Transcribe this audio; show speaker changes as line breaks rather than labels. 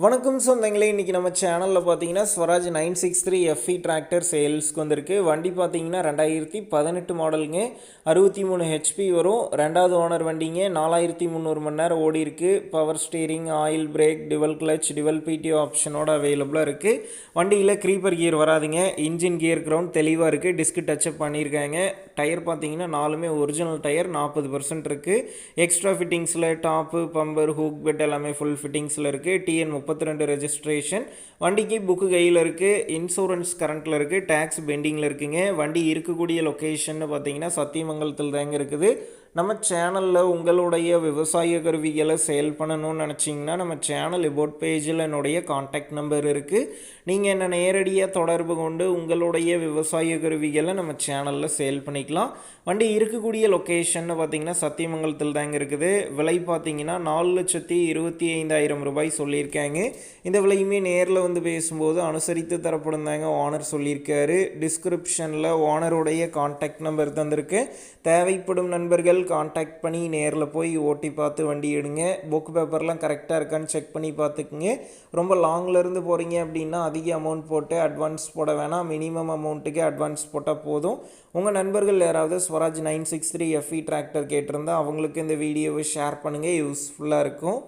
வணக்கம் சொந்தங்களே, இன்றைக்கி நம்ம சேனலில் பார்த்தீங்கன்னா ஸ்வராஜ் 963 எஃப்இ டிராக்டர் சேல்ஸ்க்கு வந்திருக்கு. வண்டி பார்த்தீங்கன்னா 2018 மாடலுங்க, 63 ஹெச்பி வரும். ரெண்டாவது ஓனர் வண்டிங்க. 4300 மணி நேரம் ஓடி இருக்குது. Power steering, oil brake, dual clutch, dual PTO ஆப்ஷனோட அவைலபிளாக இருக்குது. வண்டியில் க்ரீப்பர் கியர் வராதுங்க. இன்ஜின் கியர் கிரவுண்ட் தெளிவாக இருக்குது. டிஸ்க் டச்சப் பண்ணியிருக்காங்க. டயர் பார்த்தீங்கன்னா நாலுமே ஒரிஜினல் டயர் 40% இருக்குது. எக்ஸ்ட்ரா ஃபிட்டிங்ஸில் டாப்பு, பம்பர், ஹூக் பெட் எல்லாமே ஃபுல் ஃபிட்டிங்ஸில் இருக்குது. TN 32 registration. வண்டிக்கு புக்கு கையில் இருக்குது. இன்சூரன்ஸ் கரண்ட்டில் இருக்குது. டேக்ஸ் பெண்டிங்கில் இருக்குங்க. வண்டி இருக்கக்கூடிய லொக்கேஷன் பார்த்தீங்கன்னா சத்தியமங்கலத்தில் தாங்க இருக்குது. நம்ம சேனலில் உங்களுடைய விவசாய கருவிகளை சேல் பண்ணணும்னு நினச்சிங்கன்னா நம்ம சேனல் எபோட் பேஜில் என்னுடைய கான்டாக்ட் நம்பர் இருக்குது. நீங்கள் என்ன நேரடியாக தொடர்பு கொண்டு உங்களுடைய விவசாய கருவிகளை நம்ம சேனலில் சேல் பண்ணிக்கலாம். வண்டி இருக்கக்கூடிய லொக்கேஷன் பார்த்திங்கன்னா சத்தியமங்கலத்தில் தாங்க இருக்குது. விலை பார்த்திங்கன்னா 4,25,000 ரூபாய் சொல்லியிருக்காங்க. இந்த விலையுமே நேரில் வந்து பேசும்போது அனுசரித்து தரப்படும் தாங்க ஓனர் சொல்லியிருக்காரு. டிஸ்கிரிப்ஷனில் ஓனருடைய கான்டாக்ட் நம்பர் தந்திருக்கு. தேவைப்படும் நண்பர்கள் கான்டாக்ட் பண்ணி நேரில் போய் ஓட்டி பார்த்து வண்டி எடுங்க. புக் பேப்பர்லாம் கரெக்டாக இருக்கான்னு செக் பண்ணி பார்த்துக்குங்க. ரொம்ப லாங்லேருந்து போகிறீங்க அப்படின்னா அதிக அமௌண்ட் போட்டு அட்வான்ஸ் போட வேணாம். மினிமம் அமௌண்ட்டுக்கு அட்வான்ஸ் போட்டால் போதும். உங்கள் நண்பர்கள் யாராவது ஸ்வராஜ் 963 எஃப்இ டிராக்டர் கேட்டிருந்தால் அவங்களுக்கு இந்த வீடியோவை ஷேர் பண்ணுங்கள். யூஸ்ஃபுல்லாக இருக்கும்.